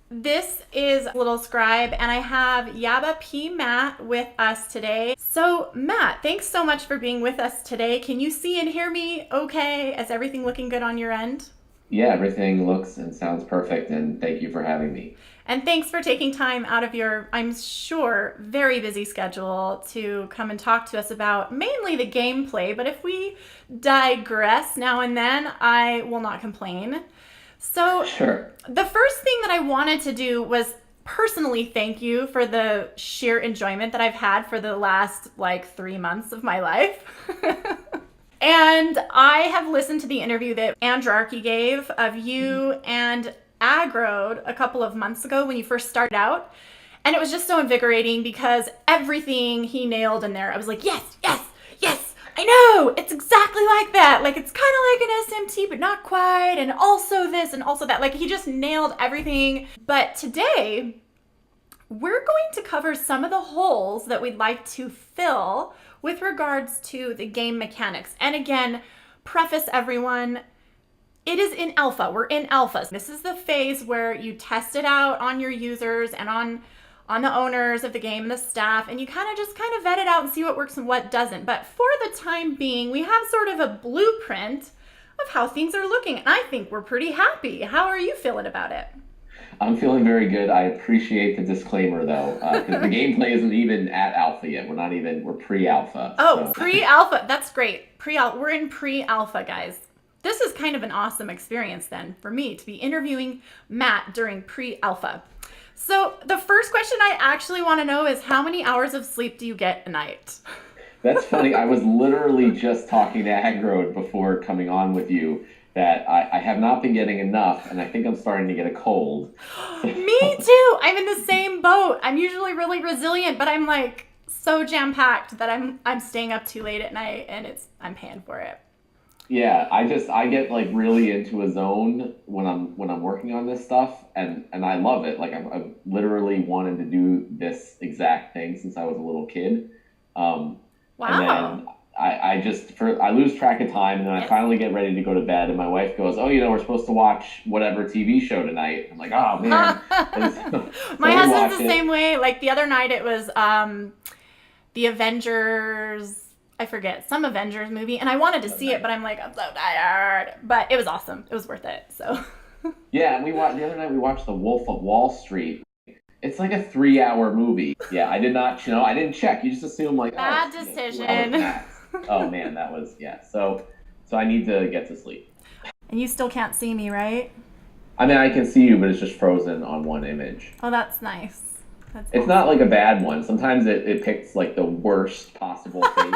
This is Little Scribe, and I have Yaba P. Matt with us today. So, Matt, thanks so much for being with us today. Can you see and hear me okay? Is everything looking good on your end? Yeah, everything looks and sounds perfect, and thank you for having me. And thanks for taking time out of your, I'm sure, very busy schedule to come and talk to us about mainly the gameplay. But if we digress now and then, I will not complain. So, Sure. the first thing that I wanted to do was personally thank you for the sheer enjoyment that I've had for the last 3 months of my life. And I have listened to the interview that Andrarchy gave of you and Aggroed a couple of months ago when you first started out. And it was just so invigorating because everything he nailed in there, I was like, yes, yes, yes, I know, it's exactly like that. Like, it's kind of like an SMT, but not quite. And also this and also that. Like, he just nailed everything. But today, we're going to cover some of the holes that we'd like to fill with regards to the game mechanics. And again, preface everyone, it is in alpha. We're in alpha. This is the phase where you test it out on your users and on the owners of the game and the staff, and you kind of vet it out and see what works and what doesn't. But for the time being, we have sort of a blueprint of how things are looking, and I think we're pretty happy. How are you feeling about it? I'm feeling very good. I appreciate the disclaimer though, because the gameplay isn't even at alpha yet. We're pre-alpha. Oh, So pre-alpha. That's great. Pre-alpha. We're in pre-alpha, guys. This is kind of an awesome experience then for me to be interviewing Matt during pre-alpha. So the first question I actually want to know is how many hours of sleep do you get a night? that's funny. I was literally just talking to Agrode before coming on with you that I have not been getting enough, and I think I'm starting to get a cold. Me too. I'm in the same boat. I'm usually really resilient, but I'm like so jam-packed that I'm staying up too late at night and I'm paying for it. Yeah, I get like really into a zone when I'm working on this stuff, and I love it. Like I've literally wanted to do this exact thing since I was a little kid. Um, and Wow. then I lose track of time, and then I Yes. finally get ready to go to bed, and my wife goes, "Oh, we're supposed to watch whatever TV show tonight." I'm like, "Oh man!" And so, My so we husband's watch the same it. way. Like the other night it was the Avengers, I forget, some Avengers movie, and I wanted to Oh, see it, nice. but I'm like, I'm so tired. But it was awesome. It was worth it. So Yeah, and we watched the other night. We watched The Wolf of Wall Street. It's like a 3 hour movie. Yeah, I did not, I didn't check. You just assume like, oh, bad it's 2 hours decision. max. Oh man, that was yeah. So I need to get to sleep. And you still can't see me, right? I mean, I can see you, but it's just frozen on one image. Oh, that's nice. That's It's not like a bad one. Sometimes it picks like the worst possible face.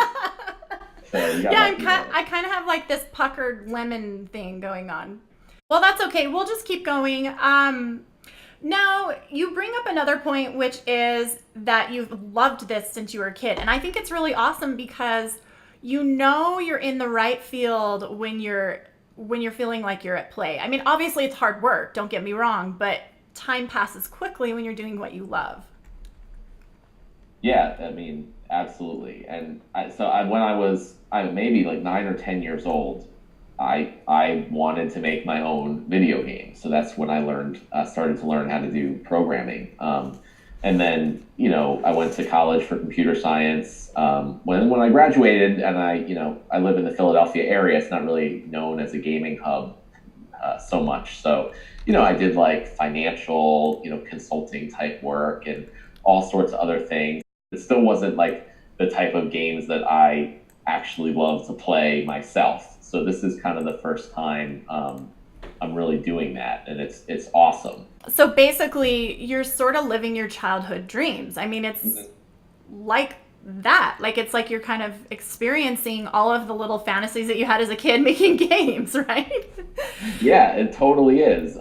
So you got yeah, lucky there. I kind of have like this puckered lemon thing going on. Well, that's okay. We'll just keep going. Now, you bring up another point, which is that you've loved this since you were a kid. And I think it's really awesome because you know you're in the right field when you're feeling like you're at play. I mean, obviously it's hard work, don't get me wrong, but time passes quickly when you're doing what you love. Yeah, I mean, absolutely. And when I maybe like 9 or 10 years old, I wanted to make my own video game. So that's when I started to learn how to do programming. And then I went to college for computer science. When I graduated, and I live in the Philadelphia area, it's not really known as a gaming hub so much. So I did like financial consulting type work and all sorts of other things. It still wasn't like the type of games that I actually love to play myself. So this is kind of the first time I'm really doing that, and it's awesome. So basically, you're sort of living your childhood dreams. I mean, it's like that. Like, it's like you're kind of experiencing all of the little fantasies that you had as a kid making games, right? Yeah, it totally is.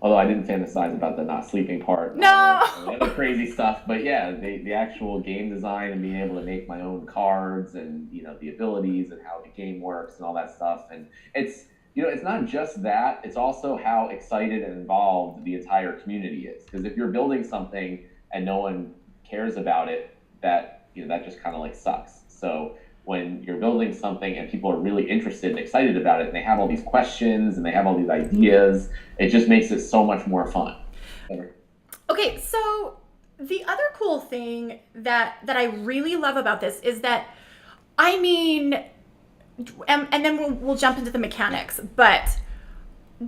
Although I didn't fantasize about the not sleeping part and all the No. other crazy stuff, but yeah, the actual game design and being able to make my own cards and the abilities and how the game works and all that stuff, and it's not just that; it's also how excited and involved the entire community is. Because if you're building something and no one cares about it, that just kind of like sucks. So when you're building something and people are really interested and excited about it and they have all these questions and they have all these ideas, it just makes it so much more fun. Okay, so the other cool thing that I really love about this is that I mean, and then we'll jump into the mechanics, but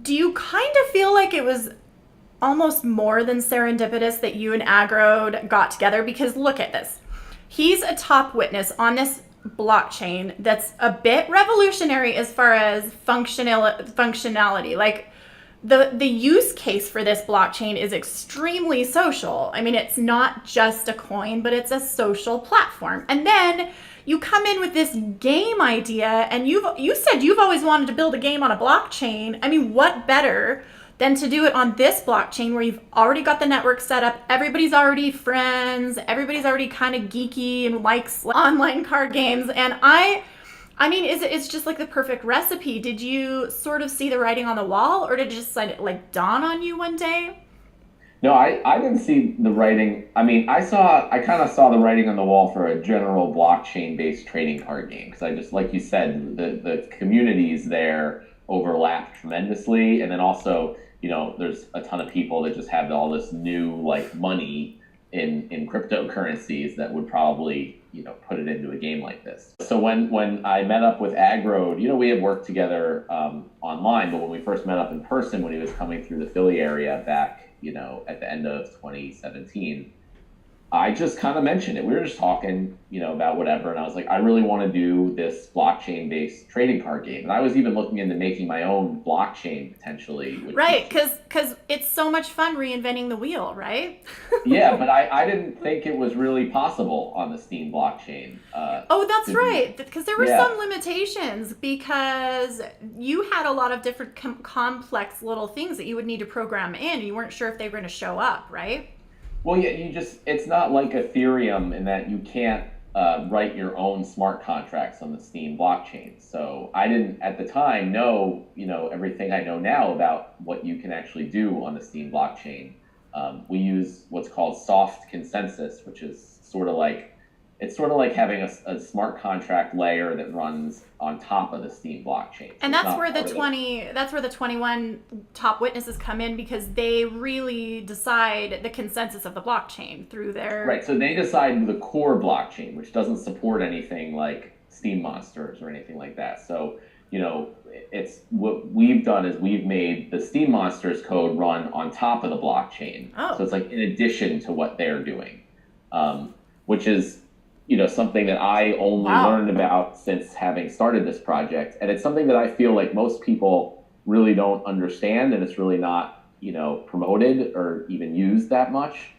do you kind of feel like it was almost more than serendipitous that you and Agrode got together? Because look at this. He's a top witness on this blockchain that's a bit revolutionary as far as functionality. Like the use case for this blockchain is extremely social. I mean, it's not just a coin, but it's a social platform. And then you come in with this game idea, and you said you've always wanted to build a game on a blockchain. I mean, what better than to do it on this blockchain where you've already got the network set up, everybody's already friends, everybody's already kind of geeky and likes online card games, and I mean, it's just like the perfect recipe. Did you sort of see the writing on the wall, or did it just like dawn on you one day? No, I didn't see the writing. I mean, I kind of saw the writing on the wall for a general blockchain based trading card game because I just, like you said, the communities there overlap tremendously, and then also there's a ton of people that just have all this new like money in cryptocurrencies that would probably put it into a game like this. So when I met up with Agrode, we had worked together online, but when we first met up in person when he was coming through the Philly area back at the end of 2017, I just kind of mentioned it. We were just talking, about whatever, and I was like, I really want to do this blockchain-based trading card game, and I was even looking into making my own blockchain potentially with Right, features. because it's so much fun reinventing the wheel, right? Yeah, but I didn't think it was really possible on the Steam blockchain. Oh, that's To do, right. Because there were yeah. some limitations because you had a lot of different complex little things that you would need to program in, and you weren't sure if they were going to show up, right? Well, yeah, it's not like Ethereum in that you can't write your own smart contracts on the Steam blockchain. So I didn't at the time know, everything I know now about what you can actually do on the Steam blockchain. We use what's called soft consensus, which is sort of like having a smart contract layer that runs on top of the Steam blockchain. So And it's that's not where the part of it. 21 top witnesses come in because they really decide the consensus of the blockchain through their. Right. So they decide the core blockchain, which doesn't support anything like Steam monsters or anything like that. So, it's what we've done is we've made the Steam monsters code run on top of the blockchain. So Oh, it's like in addition to what they're doing, which is, something that I only wow. learned about since having started this project. And it's something that I feel like most people really don't understand, and it's really not, promoted or even used that much.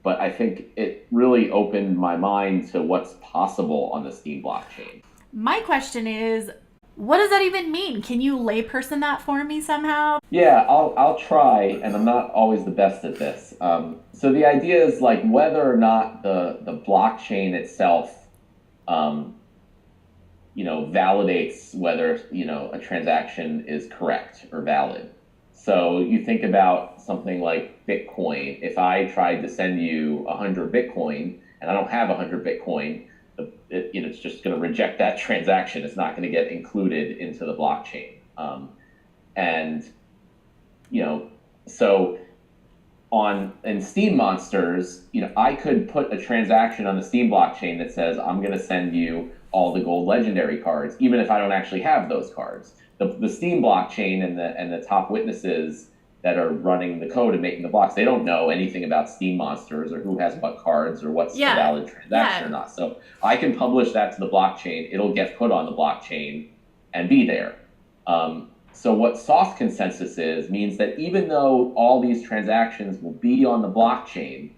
But I think it really opened my mind to what's possible on the Steam blockchain. My question is, what does that even mean? Can you layperson that for me somehow? Yeah, I'll try, and I'm not always the best at this. So the idea is like whether or not the blockchain itself, um, validates whether a transaction is correct or valid. So you think about something like Bitcoin. If I tried to send you 100 Bitcoin and I don't have 100 Bitcoin, it's just going to reject that transaction. It's not going to get included into the blockchain. And you know, so on in Steam monsters, I could put a transaction on the Steam blockchain that says I'm going to send you all the gold legendary cards, even if I don't actually have those cards. The Steam blockchain and the top witnesses that are running the code and making the blocks, they don't know anything about Steam monsters or who has what cards or what's a Yeah, valid transaction or yeah. not. So I can publish that to the blockchain. It'll get put on the blockchain and be there. So what soft consensus is means that even though all these transactions will be on the blockchain,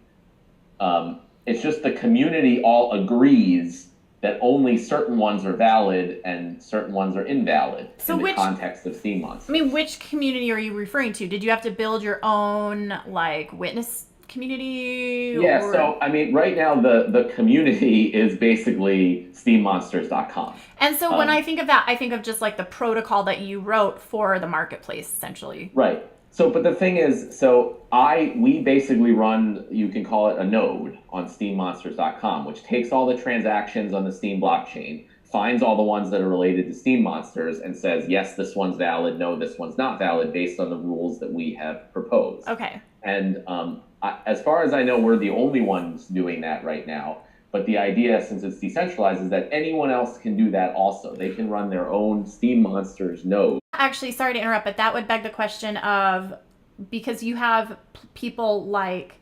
it's just the community all agrees that only certain ones are valid and certain ones are invalid So in the which, context of Steam I monsters. mean, which community are you referring to? Did you have to build your own like witness community Yeah, or? so I mean, right now the community is basically steemmonsters.com. And so when I Um, think of that, I think of just like the protocol that you wrote for the marketplace, essentially. Right. So, but the thing is, we basically run, you can call it a node on steemmonsters.com, which takes all the transactions on the Steam blockchain, finds all the ones that are related to Steam Monsters, and says, yes, this one's valid, no, this one's not valid, based on the rules that we have proposed. Okay. And as far as I know, we're the only ones doing that right now. But the idea, since it's decentralized, is that anyone else can do that also. They can run their own Steam Monsters node. Actually, sorry to interrupt, but that would beg the question of because you have people like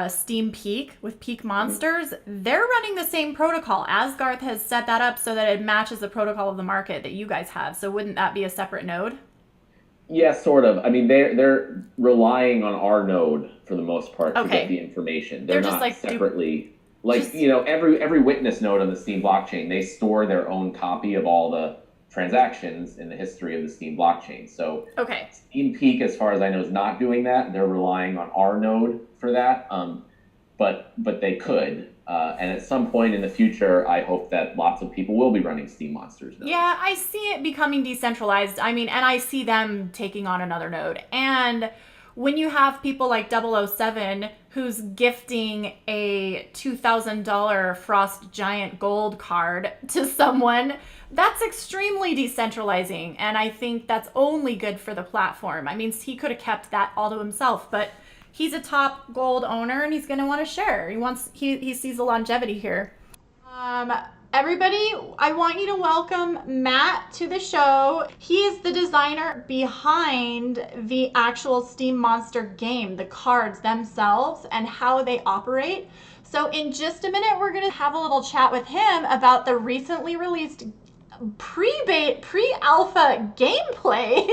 Steam Peak with Peak Monsters, they're running the same protocol. Asgarth has set that up so that it matches the protocol of the market that you guys have. So wouldn't that be a separate node? Yeah, sort of. I mean, they're relying on our node for the most part to get Okay. the information. They're They're just not like separately like just every witness node on the Steam blockchain. They store their own copy of all the transactions in the history of the Steam blockchain. So okay. Steam Peak, as far as I know, is not doing that. They're relying on our node for that. But they could. And at some point in the future, I hope that lots of people will be running Steam Monsters nodes. Yeah, I see it becoming decentralized. I mean, and I see them taking on another node. And when you have people like 007 who's gifting a $2,000 Frost Giant Gold card to someone, that's extremely decentralizing. And I think that's only good for the platform. I mean, he could have kept that all to himself, but he's a top gold owner and he's going to want to share. He sees the longevity here. Um, Everybody, I want you to welcome Matt to the show. He is the designer behind the actual Steam Monster game, the cards themselves, and how they operate. So in just a minute, we're going to have a little chat with him about the recently released pre-alpha gameplay.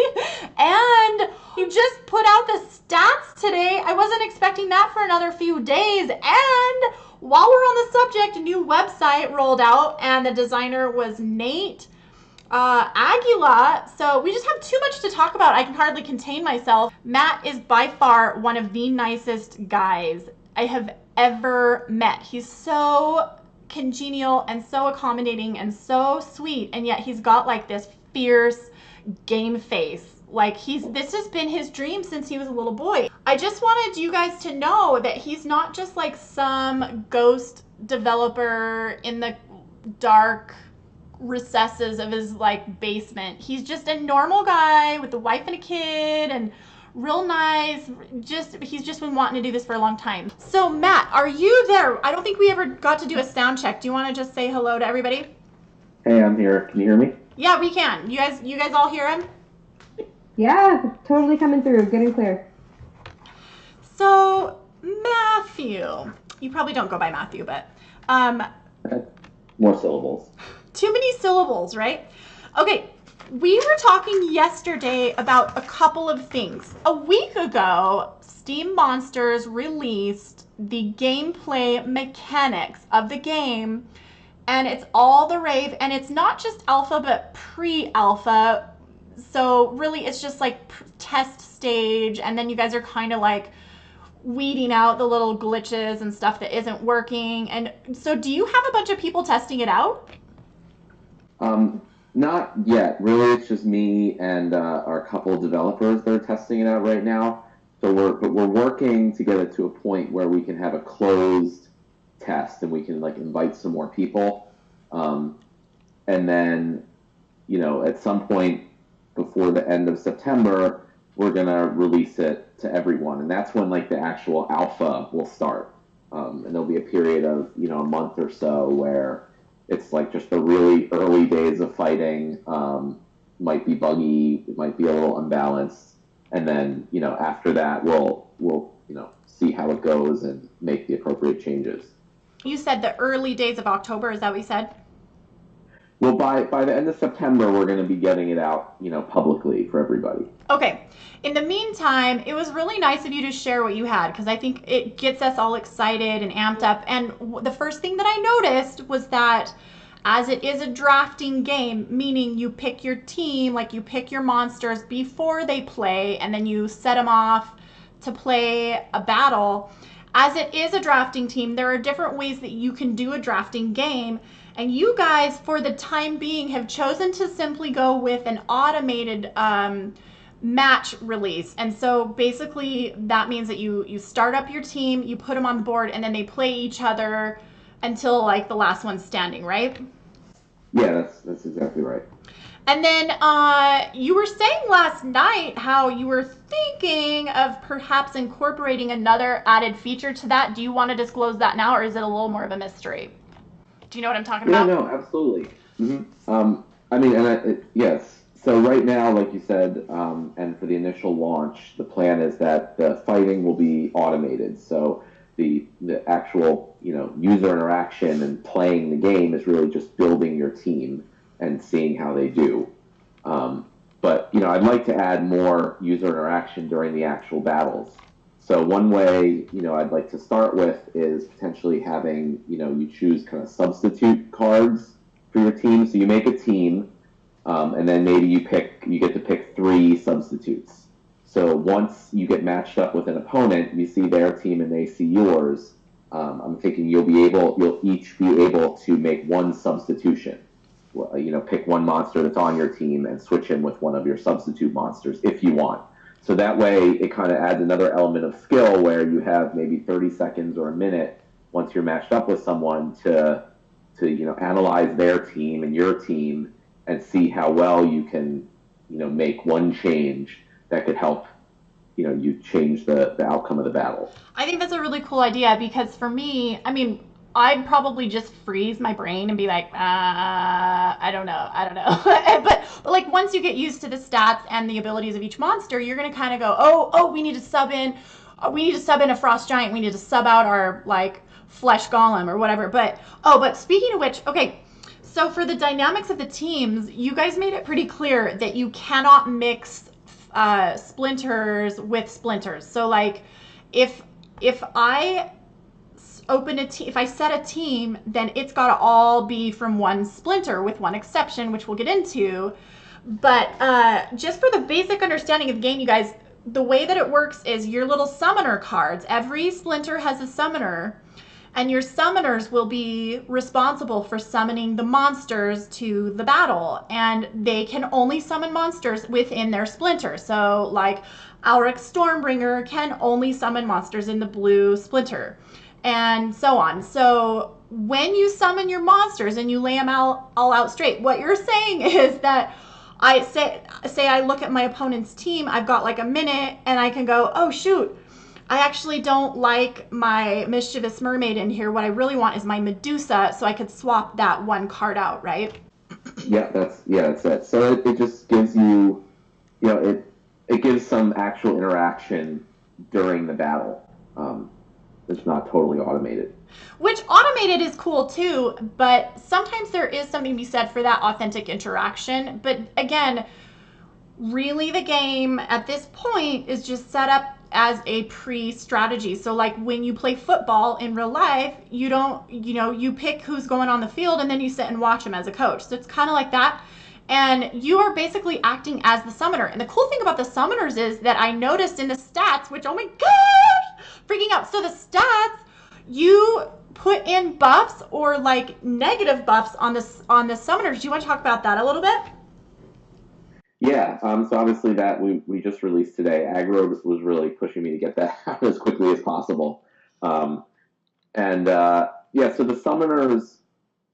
And you just put out the stats today. I wasn't expecting that for another few days. And while we're on the subject, a new website rolled out, and the designer was Nate Aguila. So we just have too much to talk about. I can hardly contain myself. Matt is by far one of the nicest guys I have ever met. He's so congenial and so accommodating and so sweet, and yet he's got like this fierce game face. Like this has been his dream since he was a little boy. I just wanted you guys to know that he's not just like some ghost developer in the dark recesses of his like basement. He's just a normal guy with a wife and a kid, and real nice. He's just been wanting to do this for a long time. So Matt, are you there? I don't think we ever got to do a sound check. Do you want to just say hello to everybody? Hey, I'm here. Can you hear me? Yeah, we can. You guys all hear him? Yeah, totally coming through, getting clear. So Matthew, you probably don't go by Matthew, but More syllables. too many syllables, right? Okay, we were talking yesterday about a couple of things. A week ago, Steam Monsters released the gameplay mechanics of the game, and it's all the rave, and it's not just alpha, but pre-alpha. So really, it's just like test stage, and then you guys are kind of like weeding out the little glitches and stuff that isn't working. And so do you have a bunch of people testing it out? Not yet. Really, it's just me and our couple of developers that are testing it out right now. So we're working to get it to a point where we can have a closed test and we can like invite some more people. And then, at some point before the end of September, we're gonna release it to everyone, and that's when like the actual alpha will start. And there'll be a period of a month or so where it's like just the really early days of fighting. Might be buggy, it might be a little unbalanced, and then after that we'll see how it goes and make the appropriate changes. You said the early days of October. Is that what you said? Well, by the end of September, we're going to be getting it out, publicly for everybody. Okay. In the meantime, it was really nice of you to share what you had, because I think it gets us all excited and amped up. And the first thing that I noticed was that as it is a drafting game, meaning you pick your team, like you pick your monsters before they play, and then you set them off to play a battle. As it is a drafting team, there are different ways that you can do a drafting game. And you guys, for the time being, have chosen to simply go with an automated match release. And so basically that means that you start up your team, you put them on the board, and then they play each other until like the last one standing, right? Yeah, that's exactly right. And then you were saying last night how you were thinking of perhaps incorporating another added feature to that. Do you want to disclose that now, or is it a little more of a mystery? Do you know what I'm talking about? Yeah, no, absolutely. Mm-hmm. Yes. So right now, like you said, and for the initial launch, the plan is that the fighting will be automated. So the actual user interaction and playing the game is really just building your team and seeing how they do. But I'd like to add more user interaction during the actual battles. So one way, I'd like to start with is potentially having, you choose kind of substitute cards for your team. So you make a team, and then maybe you get to pick 3 substitutes. So once you get matched up with an opponent, you see their team and they see yours. I'm thinking you'll each be able to make one substitution. Pick one monster that's on your team and switch in with one of your substitute monsters if you want. So that way, it kind of adds another element of skill where you have maybe 30 seconds or a minute once you're matched up with someone to analyze their team and your team and see how well you can make one change that could help you change the outcome of the battle. I think that's a really cool idea, because for me, I'd probably just freeze my brain and be like, I don't know. but like once you get used to the stats and the abilities of each monster, you're gonna kind of go, oh, we need to sub in a frost giant. We need to sub out our like flesh golem or whatever. But speaking of which, okay. So for the dynamics of the teams, you guys made it pretty clear that you cannot mix splinters with splinters. So like if I if I set a team, then it's got to all be from one splinter with one exception, which we'll get into. But just for the basic understanding of the game, you guys, the way that it works is your little summoner cards. Every splinter has a summoner, and your summoners will be responsible for summoning the monsters to the battle. And they can only summon monsters within their splinter. So like Alric Stormbringer can only summon monsters in the blue splinter, and so on. So when you summon your monsters and you lay them all out straight, what you're saying is that I say I look at my opponent's team, I've got like a minute, and I can go, oh shoot, I actually don't like my Mischievous Mermaid in here. What I really want is my Medusa, so I could swap that one card out, right? Yeah, that's it. So it just gives you, it gives some actual interaction during the battle. It's not totally automated. Which automated is cool too, but sometimes there is something to be said for that authentic interaction. But again, really the game at this point is just set up as a pre-strategy. So like when you play football in real life, you don't, you pick who's going on the field and then you sit and watch them as a coach. So it's kind of like that. And you are basically acting as the summoner. And the cool thing about the summoners is that I noticed in the stats, which, oh my gosh, freaking out. So the stats, you put in buffs or like negative buffs on the summoners. Do you want to talk about that a little bit? Yeah, so obviously that we just released today. Aggro was really pushing me to get that out as quickly as possible. So the summoners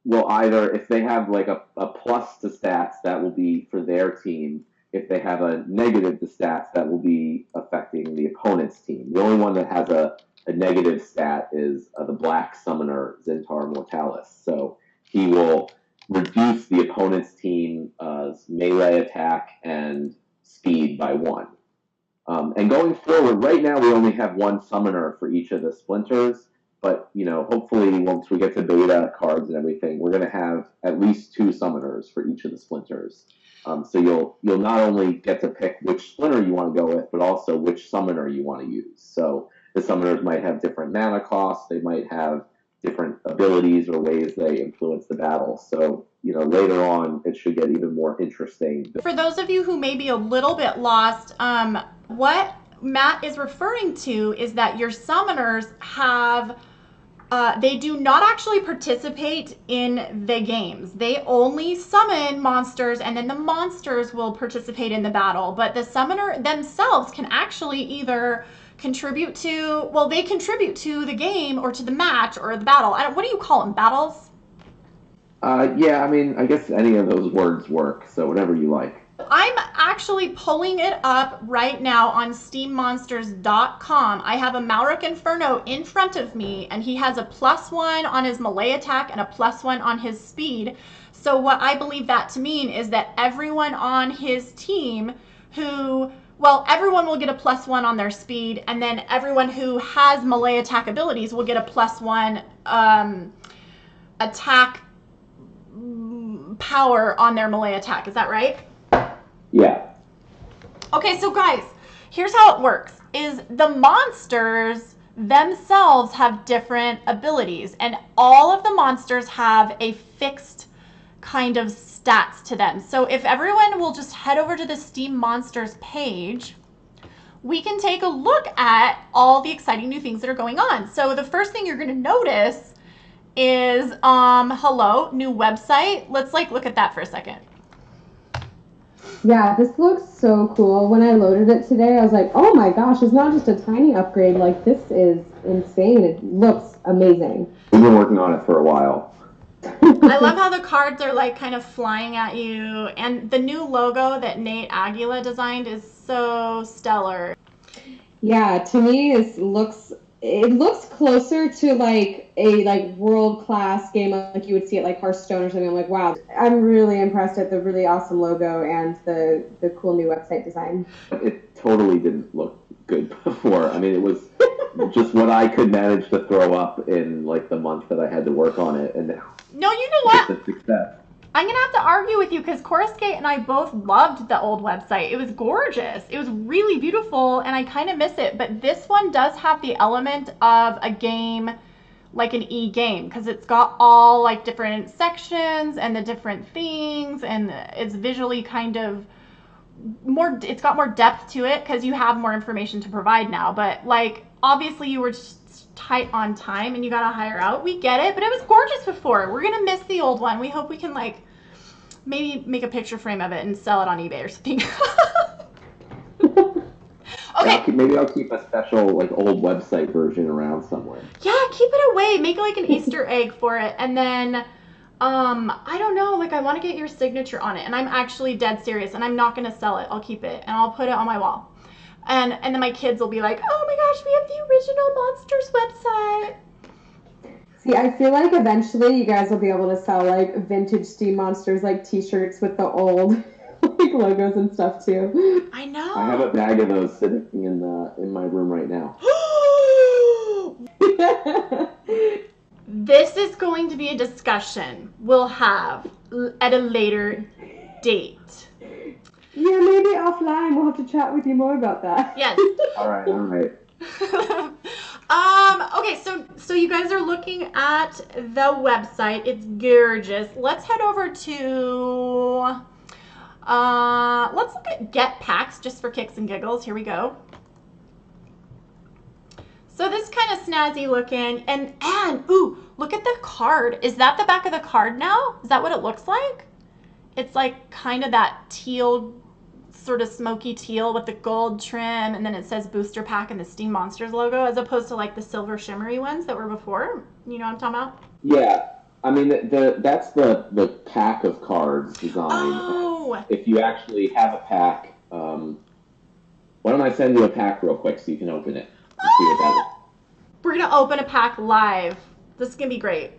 will either, if they have like a plus to stats, that will be for their team. If they have a negative to stats, that will be affecting the opponent's team. The only one that has a negative stat is the black summoner, Zintar Mortalis. So he will reduce the opponent's team's melee attack and speed by 1. And going forward, right now we only have one summoner for each of the splinters, but hopefully once we get to beta cards and everything, we're going to have at least 2 summoners for each of the splinters. So you'll not only get to pick which splinter you want to go with, but also which summoner you want to use. So the summoners might have different mana costs, they might have different abilities or ways they influence the battle. So, later on, it should get even more interesting. For those of you who may be a little bit lost, what Matt is referring to is that your summoners have, they do not actually participate in the games. They only summon monsters, and then the monsters will participate in the battle. But the summoner themselves can actually either contribute to the game or to the match or the battle. What do you call them? Battles? Yeah, I mean, I guess any of those words work, so whatever you like. I'm actually pulling it up right now on steemmonsters.com. I have a Malric Inferno in front of me, and he has a +1 on his melee attack and a +1 on his speed. So what I believe that to mean is that everyone on his team everyone will get a +1 on their speed, and then everyone who has melee attack abilities will get a +1 attack power on their melee attack. Is that right? Yeah. Okay, so guys, here's how it works. Is the monsters themselves have different abilities, and all of the monsters have a fixed kind of stats to them. So if everyone will just head over to the Steam Monsters page, we can take a look at all the exciting new things that are going on. So the first thing you're going to notice is hello, new website. Let's look at that for a second. Yeah, this looks so cool. When I loaded it today, I was like, oh my gosh, it's not just a tiny upgrade. Like, this is insane. It looks amazing. We've been working on it for a while. I love how the cards are kind of flying at you, and the new logo that Nate Aguila designed is so stellar. Yeah, to me, it looks it looks closer to like a like world class game like you would see at like Hearthstone or something. I'm like, wow, I'm really impressed at the really awesome logo and the cool new website design. It totally didn't look good before. I mean, it was just what I could manage to throw up in like the month that I had to work on it, and now No, you know what? it's a success. I'm going to have to argue with you because Chorus Gate and I both loved the old website. It was gorgeous. It was really beautiful, and I kind of miss it. But this one does have the element of a game, like an e-game, because it's got all like different sections and the different things, and it's visually kind of more, it's got more depth to it because you have more information to provide now. But like, obviously you were just tight on time and you got to hire out. We get it, but it was gorgeous before. We're going to miss the old one. We hope we can like maybe make a picture frame of it and sell it on eBay or something. Okay. Yeah, maybe I'll keep a special like old website version around somewhere. Yeah, keep it away. Make like an Easter egg for it. And then, I don't know, like I want to get your signature on it. And I'm actually dead serious and I'm not going to sell it. I'll keep it and I'll put it on my wall. And then my kids will be like, oh my gosh, we have the original Monsters website. See, I feel like eventually you guys will be able to sell like vintage Steam Monsters like t-shirts with the old like logos and stuff too. I know. I have a bag of those sitting in my room right now. This is going to be a discussion we'll have at a later date. Yeah, maybe offline we'll have to chat with you more about that. Yes. All right. Okay, so you guys are looking at the website. It's gorgeous. Let's head over to let's look at Get Packs just for kicks and giggles. Here we go. So this kind of snazzy looking, and ooh, look at the card. Is that the back of the card now? Is that what it looks like? It's like kind of that teal, sort of smoky teal with the gold trim, and then it says booster pack and the Steam Monsters logo, as opposed to like the silver shimmery ones that were before. You know what I'm talking about? Yeah, I mean that's the pack of cards design. Oh. If you actually have a pack, why don't I send you a pack real quick so you can open it and see what that looks like. We're gonna open a pack live. This is gonna be great.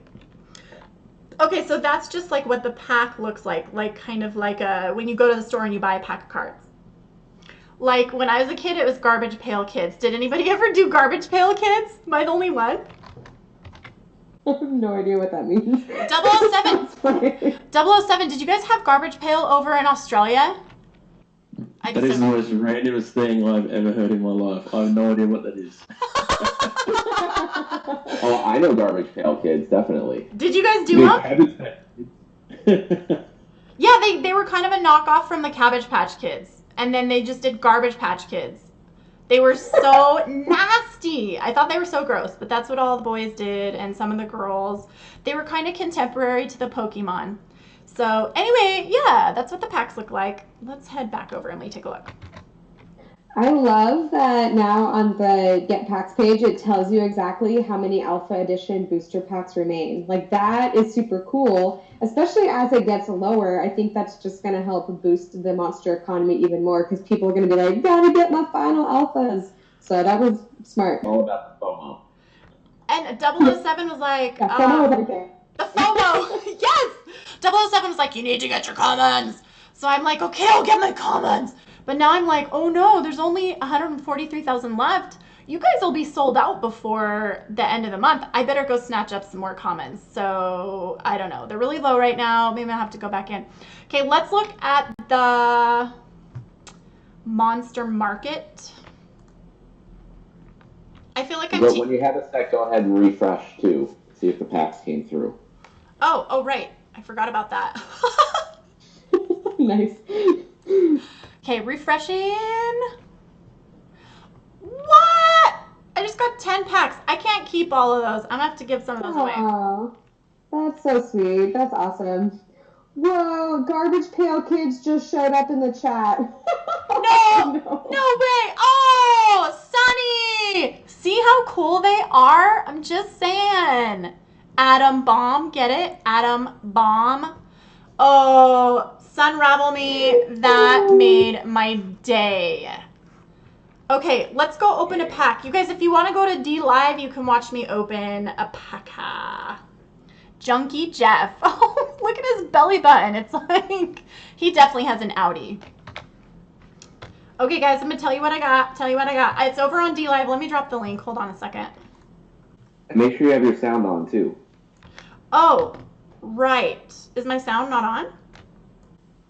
Okay, so that's just like what the pack looks like kind of like when you go to the store and you buy a pack of cards. Like when I was a kid, it was Garbage Pail Kids. Did anybody ever do Garbage Pail Kids? Am I the only one? I have no idea what that means. 007. 007, did you guys have Garbage Pail over in Australia? That is the most randomest thing I've ever heard in my life. I have no idea what that is. Oh, I know Garbage Pail Kids, definitely. Did you guys do them? Yeah, they were kind of a knockoff from the Cabbage Patch Kids. And then they just did Garbage Patch Kids. They were so nasty. I thought they were so gross, but that's what all the boys did and some of the girls. They were kind of contemporary to the Pokemon. So anyway, yeah, that's what the packs look like. Let's head back over and we take a look. I love that now on the Get Packs page, it tells you exactly how many Alpha Edition booster packs remain. Like, that is super cool, especially as it gets lower. I think that's just going to help boost the monster economy even more because people are going to be like, gotta get my final alphas. So that was smart. All about the FOMO. And 007 was like, Yeah, FOMO is everything. the FOMO, yes! 007 was like, you need to get your commons. So I'm like, okay, I'll get my commons. But now I'm like, oh no, there's only 143,000 left. You guys will be sold out before the end of the month. I better go snatch up some more commons. So I don't know. They're really low right now. Maybe I'll have to go back in. Okay, let's look at the Monster Market. I feel like I'm... But when you have a sec, go ahead and refresh too. See if the packs came through. Oh, right. I forgot about that. Nice. Okay, refreshing. What? I just got 10 packs. I can't keep all of those. I'm gonna have to give some of those away. Aw, that's so sweet. That's awesome. Whoa, Garbage Pail Kids just showed up in the chat. No, no way. Oh, Sunny. See how cool they are? I'm just saying. Atom Bomb, get it? Atom Bomb. Oh, Sunravel Me, that made my day. Okay, let's go open a pack. You guys, if you want to go to D Live, you can watch me open a pack. Junkie Jeff. Oh, look at his belly button. It's like, he definitely has an Audi. Okay, guys, I'm going to tell you what I got. It's over on D Live. Let me drop the link. Hold on a second. And make sure you have your sound on, too. Oh, right. Is my sound not on?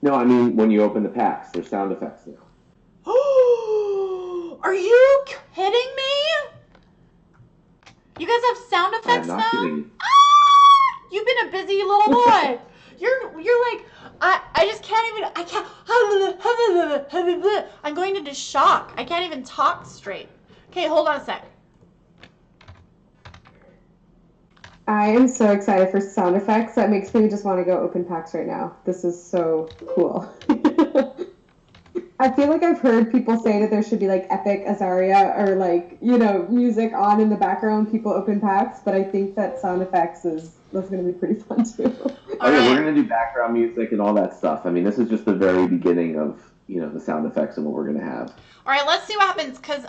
No, I mean when you open the packs, there's sound effects now. Oh, are you kidding me? You guys have sound effects I'm now? not kidding you. Ah, you've been a busy little boy. You're like, I just can't even, I can't, I'm going into shock. I can't even talk straight. Okay, hold on a sec. I am so excited for sound effects. That makes me just want to go open packs right now. This is so cool. I feel like I've heard people say that there should be like epic Azaria or like, you know, music on in the background when people open packs, but I think that sound effects that's going to be pretty fun too. Oh yeah, we're going to do background music and all that stuff. I mean, this is just the very beginning of, you know, the sound effects and what we're going to have. All right, let's see what happens because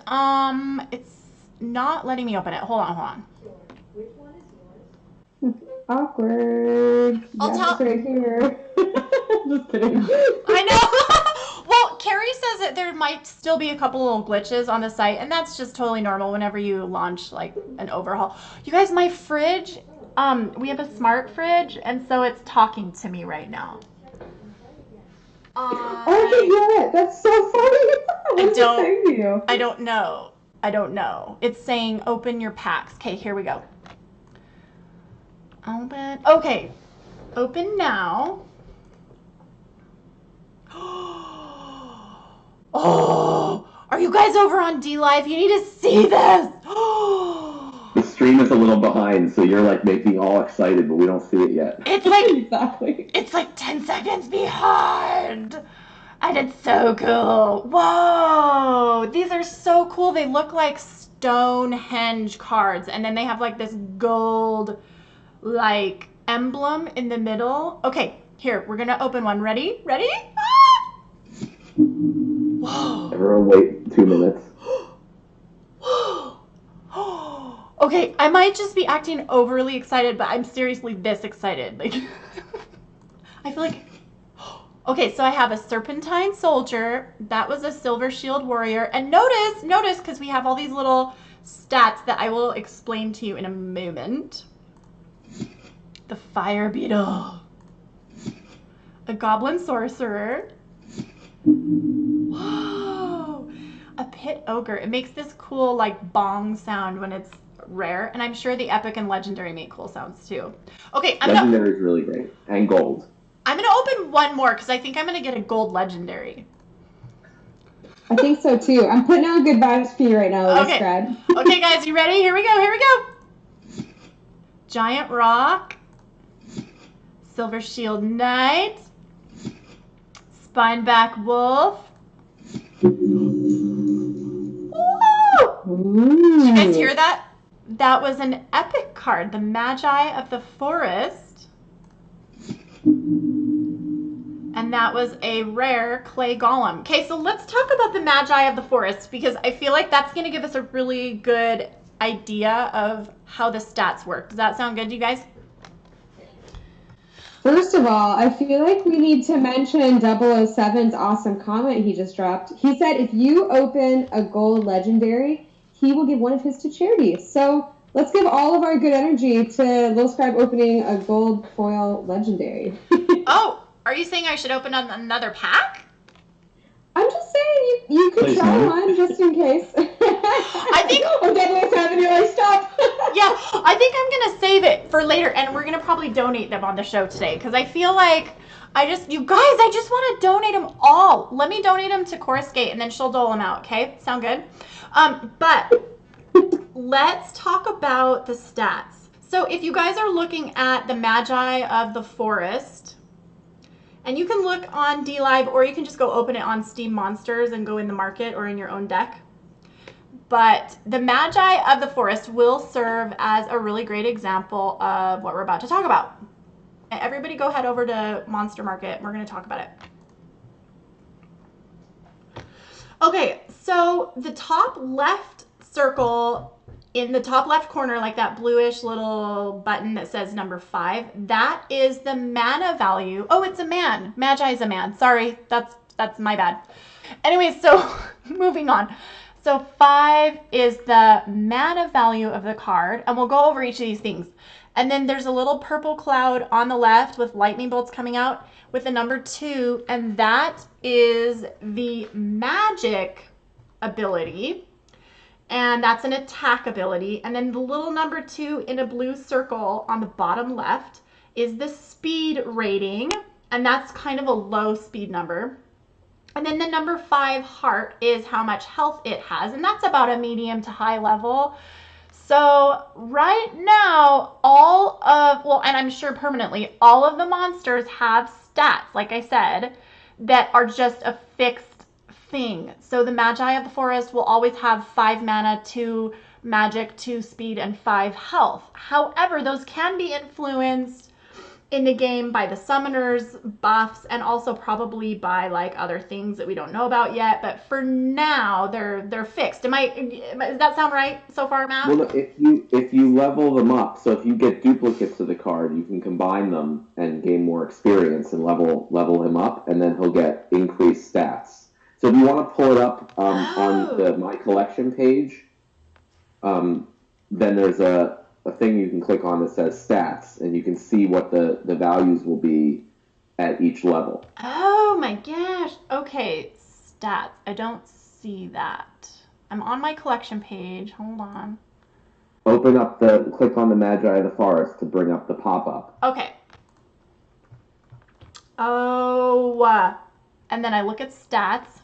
it's not letting me open it. Hold on. Which one is yours? Awkward. I'll tell. Right here. Just kidding. I know. Well, Carrie says that there might still be a couple little glitches on the site, and that's just totally normal whenever you launch like an overhaul. You guys, my fridge, we have a smart fridge, and so it's talking to me right now. Oh, I can hear it. That's so funny. What is it saying to you? I don't know. It's saying open your packs. Okay, here we go. Open. Okay. Open now. Oh, are you guys over on D Live? You need to see this. The stream is a little behind, so you're like making all excited, but we don't see it yet. It's like exactly. It's like 10 seconds behind. And it's so cool. Whoa, these are so cool. They look like Stonehenge cards, and then they have like this gold like emblem in the middle. Okay, here, we're gonna open one. Ready? Ah! Whoa. Everyone wait 2 minutes. Okay, I might just be acting overly excited, but I'm seriously this excited. Like, I feel like, okay, so I have a Serpentine Soldier. That was a Silver Shield Warrior. And notice, because we have all these little stats that I will explain to you in a moment. The Fire Beetle. A Goblin Sorcerer. Whoa! A Pit Ogre. It makes this cool, like, bong sound when it's rare. And I'm sure the Epic and Legendary make cool sounds, too. Okay, Legendary is really great. And gold. I'm going to open one more, because I think I'm going to get a gold Legendary. I think so, too. I'm putting out good vibes for you right now, Little Scrad. Okay, guys, you ready? Here we go. Giant Rock. Silver Shield Knight. Spineback Wolf. Did you guys hear that? That was an epic card, the Magi of the Forest. And that was a rare clay golem. Okay, so let's talk about the Magi of the Forest, because I feel like that's going to give us a really good idea of how the stats work. Does that sound good to you guys? First of all, I feel like we need to mention 007's awesome comment he just dropped. He said if you open a gold legendary, he will give one of his to charity. So let's give all of our good energy to Lil Scribe opening a gold foil legendary. Oh, are you saying I should open another pack? I'm just saying you could try one just in case. I think I'm definitely having you like stop. Yeah, I think I'm gonna save it for later, and we're gonna probably donate them on the show today, because I feel like I just want to donate them all. Let me donate them to Chorus Gate, and then she'll dole them out. Okay, sound good? But let's talk about the stats. So if you guys are looking at the Magi of the Forest, and you can look on DLive, or you can just go open it on Steam Monsters and go in the market or in your own deck. But the Magi of the Forest will serve as a really great example of what we're about to talk about. Everybody go head over to Monster Market. We're going to talk about it. Okay, so the top left circle in the top left corner, like that bluish little button that says number 5, that is the mana value. Oh, it's a man. Magi is a man. Sorry, that's my bad. Anyway, so moving on. So 5 is the mana value of the card, and we'll go over each of these things. And then there's a little purple cloud on the left with lightning bolts coming out with the number 2, and that is the magic ability. And that's an attack ability. And then the little number 2 in a blue circle on the bottom left is the speed rating, and that's kind of a low speed number. And then the number 5 heart is how much health it has, and that's about a medium to high level. So right now, and I'm sure permanently, all of the monsters have stats, like I said, that are just a fixed thing. So the Magi of the Forest will always have 5 mana, 2 magic, 2 speed, and 5 health. However, those can be influenced in the game by the summoners buffs, and also probably by like other things that we don't know about yet. But for now, they're fixed. Does that sound right so far, Matt? Well, if you level them up, so if you get duplicates of the card, you can combine them and gain more experience and level him up, and then he'll get increased stats. So if you want to pull it up on the My Collection page, then there's a thing you can click on that says stats, and you can see what the values will be at each level. Oh my gosh. Okay, stats. I don't see that. I'm on my collection page. Hold on. Click on the Magi of the Forest to bring up the pop-up. Okay. Oh, and then I look at stats.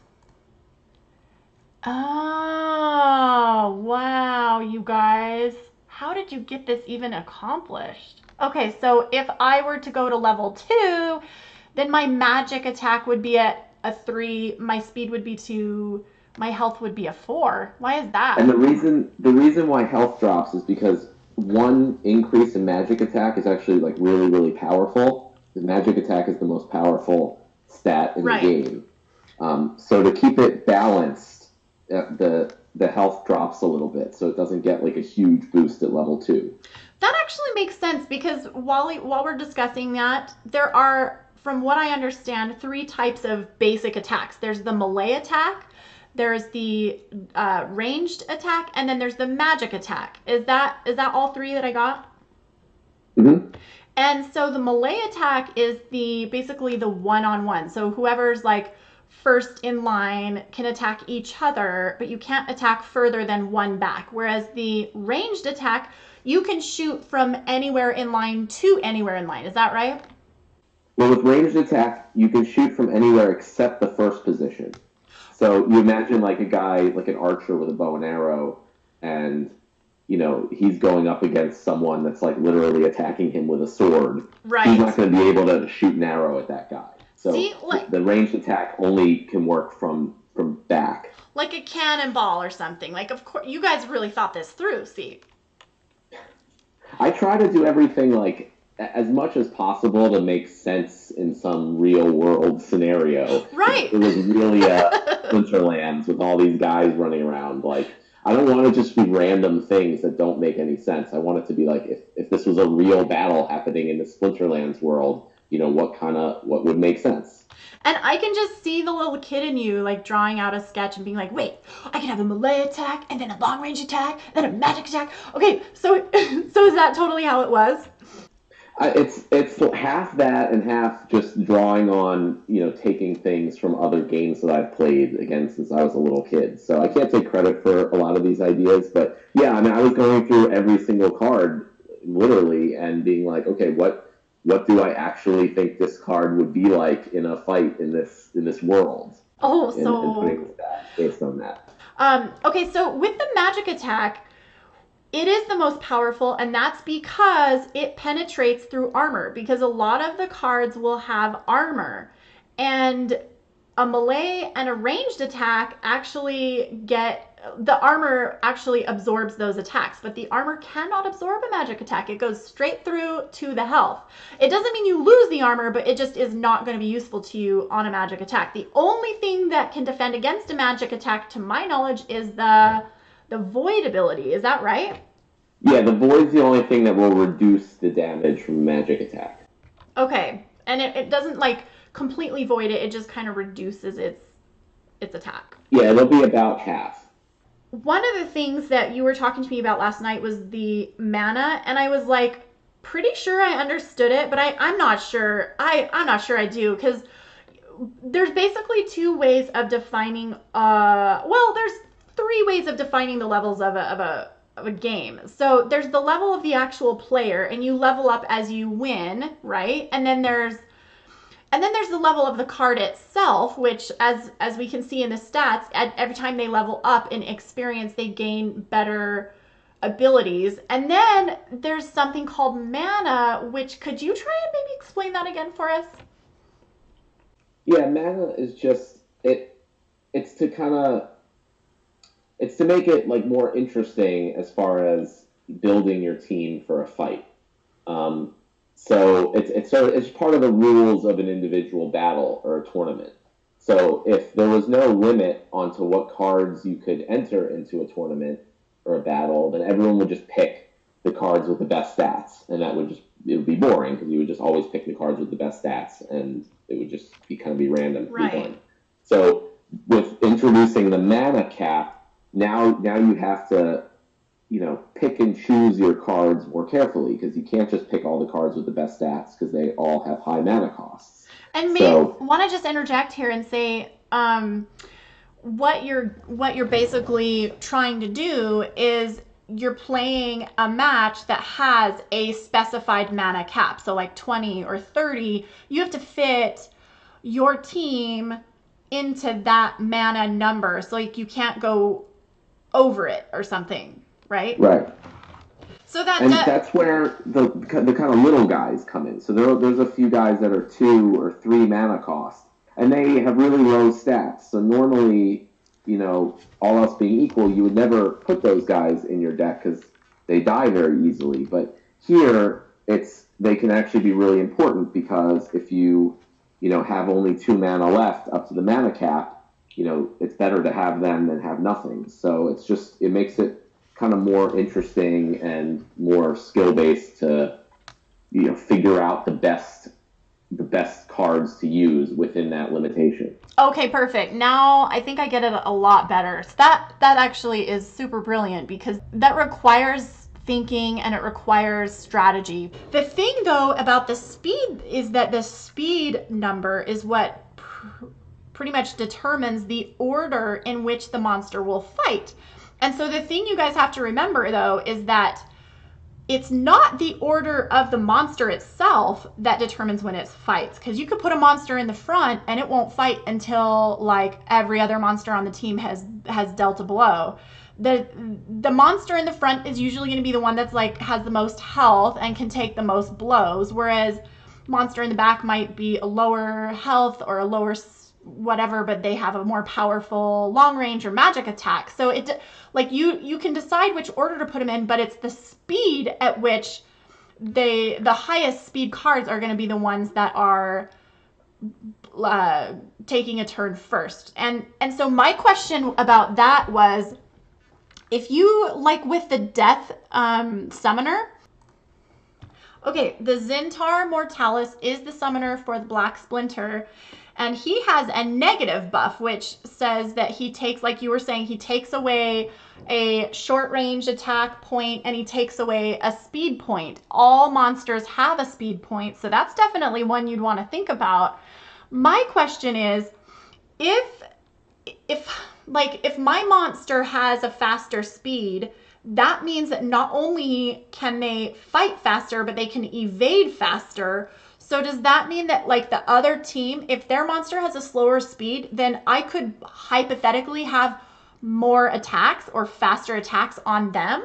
Oh, wow, you guys. How did you get this even accomplished? Okay, so if I were to go to level 2, then my magic attack would be at a 3, my speed would be 2, my health would be a 4. Why is that? And the reason why health drops is because one increase in magic attack is actually like really, really powerful. The magic attack is the most powerful stat in the game. So to keep it balanced, the health drops a little bit, so it doesn't get like a huge boost at level 2. That actually makes sense, because while we're discussing that, there are, from what I understand, 3 types of basic attacks. There's the melee attack, there's the ranged attack, and then there's the magic attack. Is that all 3 that I got? Mm-hmm. And so the melee attack is basically the one-on-one. So whoever's like first in line can attack each other, but you can't attack further than one back. Whereas the ranged attack, you can shoot from anywhere in line to anywhere in line. Is that right? Well, with ranged attack, you can shoot from anywhere except the first position. So you imagine like a guy, like an archer with a bow and arrow, and he's going up against someone that's like literally attacking him with a sword. Right. He's not going to be able to shoot an arrow at that guy. So the ranged attack only can work from back. Like a cannonball or something. Like, of course, you guys really thought this through, see? I try to do everything like as much as possible to make sense in some real world scenario. Right. It was really Splinterlands with all these guys running around. Like, I don't want to just be random things that don't make any sense. I want it to be like if this was a real battle happening in the Splinterlands world, what would make sense. And I can just see the little kid in you like drawing out a sketch and being like, wait, I can have a melee attack and then a long range attack, then a magic attack. Okay, so is that totally how it was? It's half that and half just drawing on, taking things from other games that I've played, again, since I was a little kid. So I can't take credit for a lot of these ideas, but yeah, I mean, I was going through every single card, literally, and being like, okay, what do I actually think this card would be like in a fight in this world? Oh, and putting stats based on that. Okay, so with the magic attack, it is the most powerful, and that's because it penetrates through armor, because a lot of the cards will have armor, and a melee and a ranged attack actually get the armor actually absorbs those attacks, but the armor cannot absorb a magic attack. It goes straight through to the health. It doesn't mean you lose the armor, but it just is not going to be useful to you on a magic attack. The only thing that can defend against a magic attack, to my knowledge, is the void ability. Is that right? Yeah, the void's the only thing that will reduce the damage from a magic attack. Okay, and it doesn't like completely void it. It just kind of reduces its attack. Yeah, it'll be about half. One of the things that you were talking to me about last night was the mana, and I was like pretty sure I understood it, but I'm not sure. I'm not sure I do, because there's basically two ways of defining. There's three ways of defining the levels of a game. So there's the level of the actual player, and you level up as you win, right? And then there's the level of the card itself, which, as we can see in the stats, every time they level up in experience, they gain better abilities. And then there's something called mana, which, could you try and maybe explain that again for us? Yeah, mana is just it's to make it like more interesting as far as building your team for a fight. So it's part of the rules of an individual battle or a tournament. So if there was no limit onto what cards you could enter into a tournament or a battle, then everyone would just pick the cards with the best stats, and it would be boring because you would just always pick the cards with the best stats, and it would just be random. Right. So with introducing the mana cap, now you have to pick and choose your cards more carefully, because you can't just pick all the cards with the best stats because they all have high mana costs. And want to just interject here and say, what you're basically trying to do is you're playing a match that has a specified mana cap. So like 20 or 30, you have to fit your team into that mana number. So like you can't go over it or something. Right. So that's where the kind of little guys come in. So there's a few guys that are 2 or 3 mana cost, and they have really low stats. So normally, all else being equal, you would never put those guys in your deck because they die very easily. But here, they can actually be really important, because if you have only 2 mana left up to the mana cap, it's better to have them than have nothing. So it makes it kind of more interesting and more skill-based to figure out the best cards to use within that limitation. Okay, perfect. Now I think I get it a lot better. So that actually is super brilliant, because that requires thinking and it requires strategy. The thing though about the speed is that the speed number is what pretty much determines the order in which the monster will fight. And so the thing you guys have to remember, though, is that it's not the order of the monster itself that determines when it fights. Because you could put a monster in the front and it won't fight until like every other monster on the team has dealt a blow. The monster in the front is usually going to be the one that's like has the most health and can take the most blows, whereas monster in the back might be a lower health or a lower whatever, but they have a more powerful long range or magic attack. So you can decide which order to put them in, but it's the speed at which the highest speed cards are going to be the ones that are taking a turn first. And so my question about that was, if you like with the death summoner, okay, the Zintar Mortalis is the summoner for the Black Splinter. And he has a negative buff, which says that he takes, like you were saying, he takes away a short range attack point and he takes away a speed point. All monsters have a speed point, so that's definitely one you'd want to think about. My question is, if my monster has a faster speed, that means that not only can they fight faster, but they can evade faster. So does that mean that like the other team, if their monster has a slower speed, then I could hypothetically have more attacks or faster attacks on them?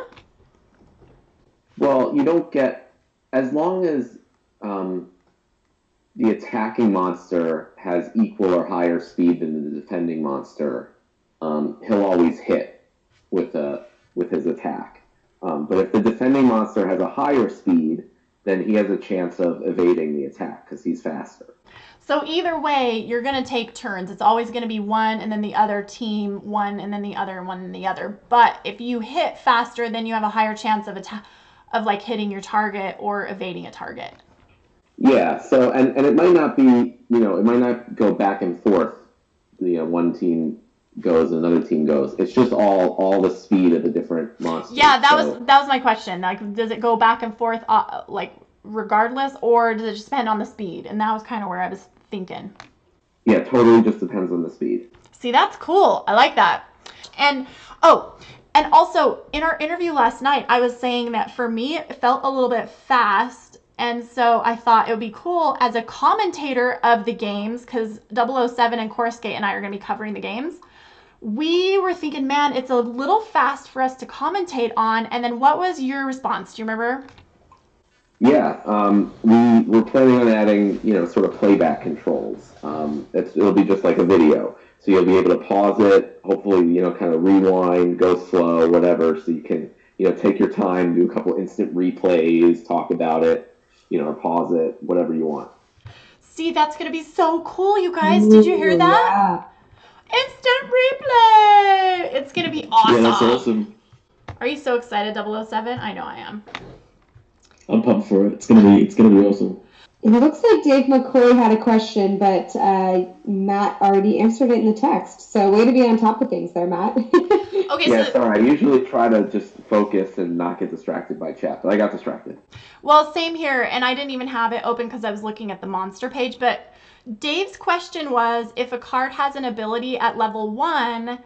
Well, you don't get, as long as the attacking monster has equal or higher speed than the defending monster, he'll always hit. with his attack. But if the defending monster has a higher speed, then he has a chance of evading the attack because he's faster. So either way, you're going to take turns. It's always going to be one and then the other team, one and then the other, and one and the other. But if you hit faster, then you have a higher chance of like hitting your target or evading a target. Yeah, so and it might not be, it might not go back and forth. One team goes, another team goes. It's just all the speed of the different monsters. Yeah, that was my question. Like, does it go back and forth like regardless, or does it just depend on the speed? And that was kind of where I was thinking. Yeah, totally just depends on the speed. See, that's cool. I like that. And also in our interview last night, I was saying that for me, it felt a little bit fast. And so I thought it would be cool as a commentator of the games, because 007 and Coruscate and I are going to be covering the games. We were thinking, man, it's a little fast for us to commentate on. And then what was your response? Do you remember? Yeah, we're planning on adding, sort of playback controls. It'll be just like a video. So you'll be able to pause it, hopefully, kind of rewind, go slow, whatever. So you can, take your time, do a couple instant replays, talk about it, or pause it, whatever you want. See, that's going to be so cool, you guys. Did you hear that? Yeah. Instant replay! It's going to be awesome. Yeah, that's awesome. Are you so excited, 007? I know I am. I'm pumped for it. It's gonna be awesome. It looks like Dave McCoy had a question, but Matt already answered it in the text. So way to be on top of things there, Matt. Okay, yeah, sorry. I usually try to just focus and not get distracted by chat, but I got distracted. Well, same here, and I didn't even have it open because I was looking at the monster page. But Dave's question was, if a card has an ability at level 1,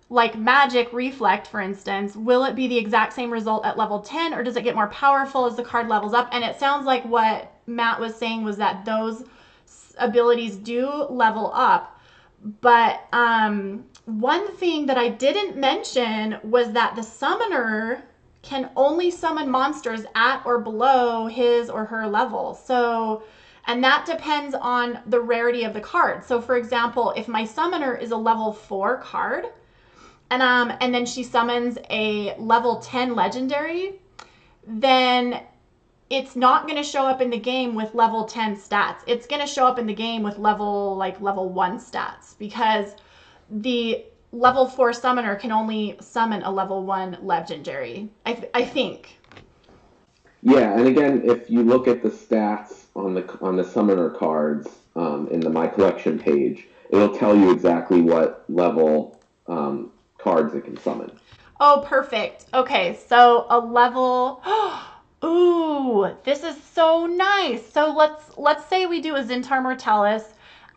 like magic reflect, for instance, will it be the exact same result at level 10, or does it get more powerful as the card levels up? And it sounds like what Matt was saying was that those abilities do level up. But one thing that I didn't mention was that the summoner can only summon monsters at or below his or her level. So, and that depends on the rarity of the card. So for example, if my summoner is a level 4 card, and then she summons a level 10 legendary, then it's not going to show up in the game with level 10 stats. It's going to show up in the game with level 1 stats, because the level 4 summoner can only summon a level 1 legendary, I think. Yeah, and again, if you look at the stats on the summoner cards in the My Collection page, it'll tell you exactly what level cards it can summon. Oh, perfect. Okay, so a level... Ooh, this is so nice. So let's say we do a Zintar Mortalis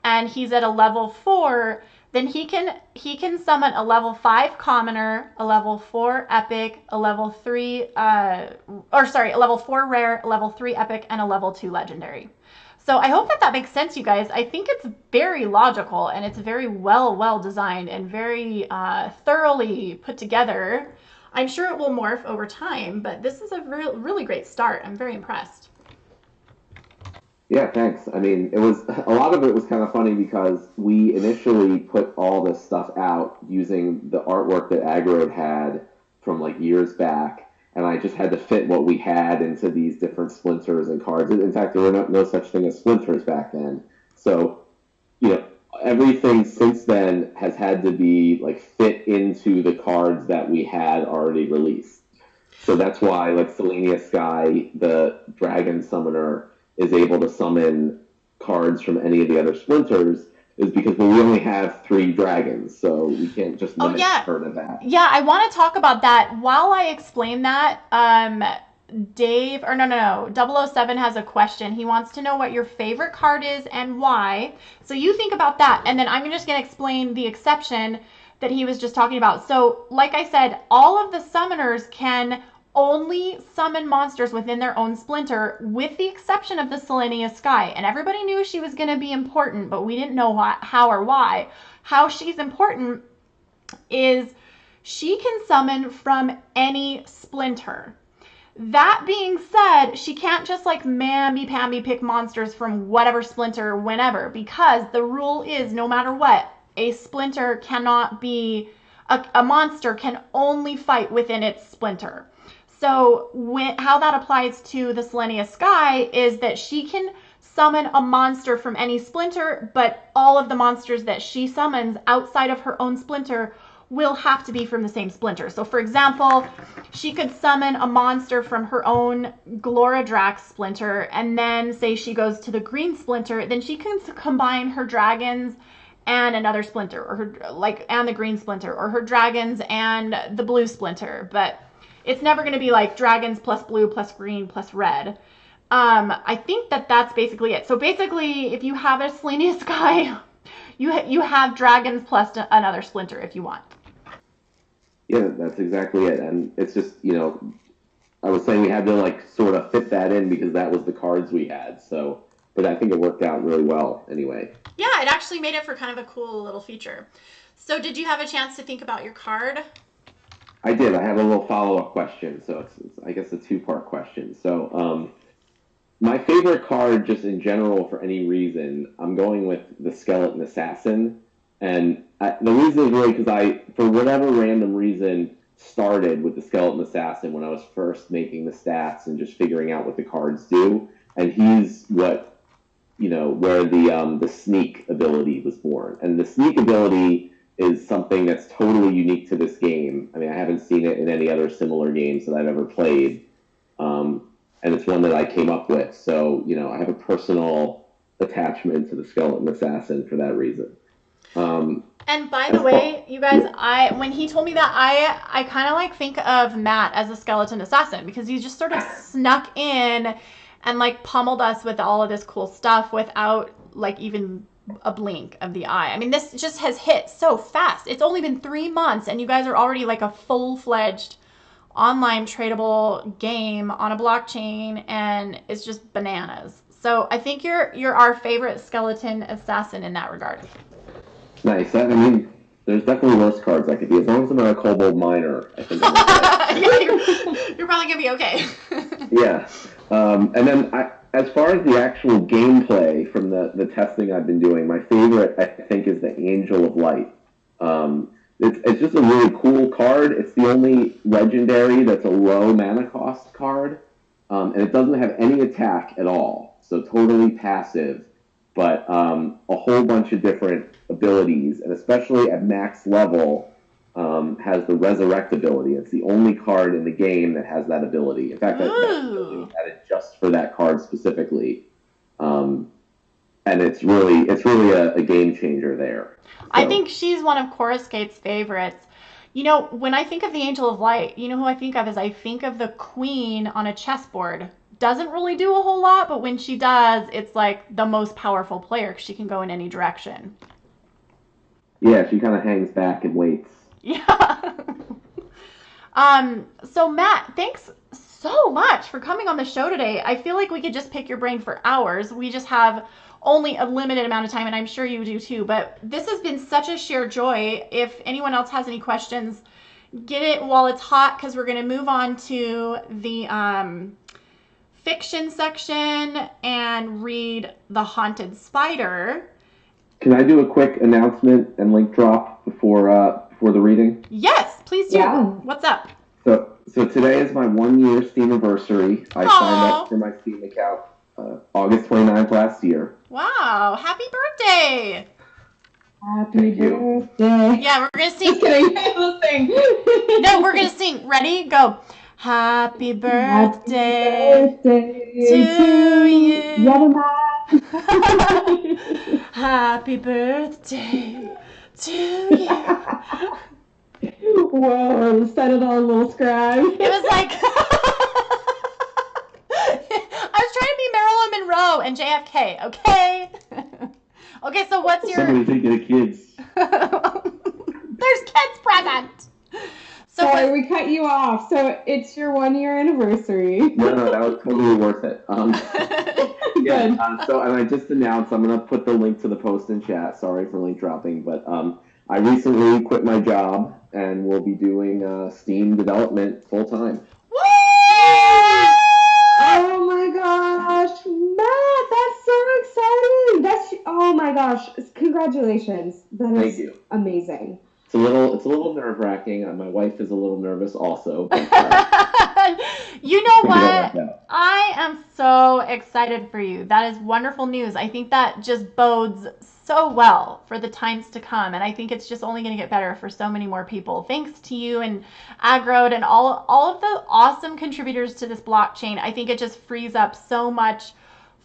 and he's at a level 4, then he can summon a level 5 commoner, a level 4 epic, a level 3 a level 4 rare, a level 3 epic, and a level 2 legendary. So I hope that makes sense, you guys. I think it's very logical, and it's very well designed and very thoroughly put together. I'm sure it will morph over time, but this is a really great start. I'm very impressed. Yeah, thanks. I mean, a lot of it was kind of funny because we initially put all this stuff out using the artwork that Aggro had from like years back, and I just had to fit what we had into these different splinters and cards. In fact, there were no such thing as splinters back then. So, everything since then has had to be like fit into the cards that we had already released. So that's why, like, Selenia Sky, the dragon summoner, is able to summon cards from any of the other splinters, is because we only have 3 dragons, so we can't just limit her to that. Yeah, I want to talk about that. While I explain that, Dave, or no, 007 has a question. He wants to know what your favorite card is and why. So you think about that, and then I'm just going to explain the exception that he was just talking about. So, like I said, all of the summoners can only summon monsters within their own splinter, with the exception of the Selenia Sky. And everybody knew she was going to be important, but we didn't know how or why. How she's important is she can summon from any splinter. That being said, she can't just like mamby-pamby pick monsters from whatever splinter whenever, because the rule is no matter what, a splinter cannot be a monster can only fight within its splinter. So how that applies to the Selenia Sky is that she can summon a monster from any splinter, but all of the monsters that she summons outside of her own splinter will have to be from the same splinter. So for example, she could summon a monster from her own Gloradrax splinter, and then say she goes to the green splinter, then she can combine her dragons and another splinter, or her and the green splinter, or her dragons and the blue splinter. But it's never going to be like dragons plus blue plus green plus red. I think that's basically it. So basically, if you have a Selenia Sky, you have dragons plus another splinter if you want. Yeah, that's exactly it. And it's just, I was saying we had to like sort of fit that in because that was the cards we had. So, but I think it worked out really well anyway. Yeah, it actually made it for kind of a cool little feature. So did you have a chance to think about your card? I did. I have a little follow-up question. So it's I guess a two-part question. So my favorite card just in general for any reason, I'm going with the Skeleton Assassin. And the reason is really because I, for whatever random reason, started with the Skeleton Assassin when I was first making the stats and just figuring out what the cards do. And he's what, where the sneak ability was born. And the sneak ability is something that's totally unique to this game. I mean, I haven't seen it in any other similar games that I've ever played. And it's one that I came up with. So, I have a personal attachment to the Skeleton Assassin for that reason. And by the way, you guys, when he told me that, I kind of think of Matt as a Skeleton Assassin, because he just sort of snuck in and pummeled us with all of this cool stuff without even a blink of the eye. I mean, this just has hit so fast. It's only been 3 months and you guys are already a full-fledged online tradable game on a blockchain, and it's just bananas. So I think you're our favorite Skeleton Assassin in that regard. Nice. I mean, there's definitely worse cards I could be. As long as I'm not a kobold miner, I think I'm okay. Yeah, you're probably going to be okay. Yeah. And then as far as the actual gameplay from the testing I've been doing, my favorite, I think, is the Angel of Light. It's just a really cool card. It's the only legendary that's a low mana cost card. And it doesn't have any attack at all. So totally passive. But a whole bunch of different abilities, and especially at max level, has the Resurrect ability. It's the only card in the game that has that ability. In fact, that ability was added just for that card specifically. And it's really a game changer there. So. I think she's one of Coruscate's favorites. When I think of the Angel of Light, who I think of is I think of the queen on a chessboard. Doesn't really do a whole lot, but when she does, it's the most powerful player because she can go in any direction. Yeah, she kind of hangs back and waits. Yeah. So Matt, thanks so much for coming on the show today. I feel like we could just pick your brain for hours. We just have only a limited amount of time, and I'm sure you do too. But this has been such a sheer joy. If anyone else has any questions, get it while it's hot, because we're going to move on to the fiction section and read The Haunted Spider. Can I do a quick announcement and link drop before the reading? Yes, please do. Yeah. What's up? So today is my 1-year Steam anniversary. I signed up for my Steam account August 29th last year. Wow, happy birthday! Happy birthday. Yeah, we're going to sing. Just kidding. Let's sing. No, we're going to sing. Ready? Go. Happy birthday, to you. Happy birthday to you. Whoa, set it on a little scribe. It was I was trying to be Marilyn Monroe and JFK, okay? Okay, so what's your... Somebody thinking of kids. There's kids present. Sorry, we cut you off. So it's your 1-year anniversary. No, that was totally worth it. Yeah. So, and I just announced I'm going to put the link to the post in chat. Sorry for link dropping, but I recently quit my job and will be doing Steam development full time. Woo! Oh my gosh, Matt, that's so exciting! Oh my gosh, congratulations! That is Thank you. Amazing. It's a little nerve wracking. My wife is a little nervous also. But, You know figure that what? out. I am so excited for you. That is wonderful news. I think that just bodes so well for the times to come. And I think it's just only going to get better for so many more people. Thanks to you and Agrode and all of the awesome contributors to this blockchain. I think it just frees up so much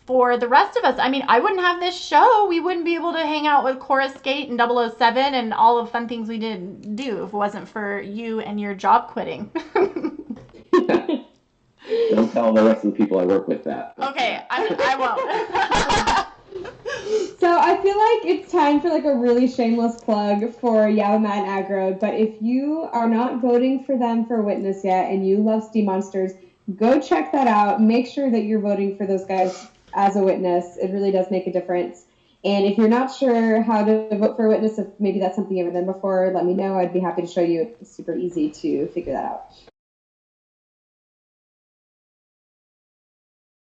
for the rest of us. I mean, I wouldn't have this show. We wouldn't be able to hang out with Chorus Skate and 007 and all the fun things we did do if it wasn't for you and your job quitting. Don't tell the rest of the people I work with that. Okay, I won't. So I feel like it's time for like a really shameless plug for Yawama and Agro. But if you are not voting for them for Witness yet and you love Steam Monsters, go check that out. Make sure that you're voting for those guys as a witness. It really does make a difference. And if you're not sure how to vote for a witness, if maybe that's something you've ever done before, let me know. I'd be happy to show you. It's super easy to figure that out.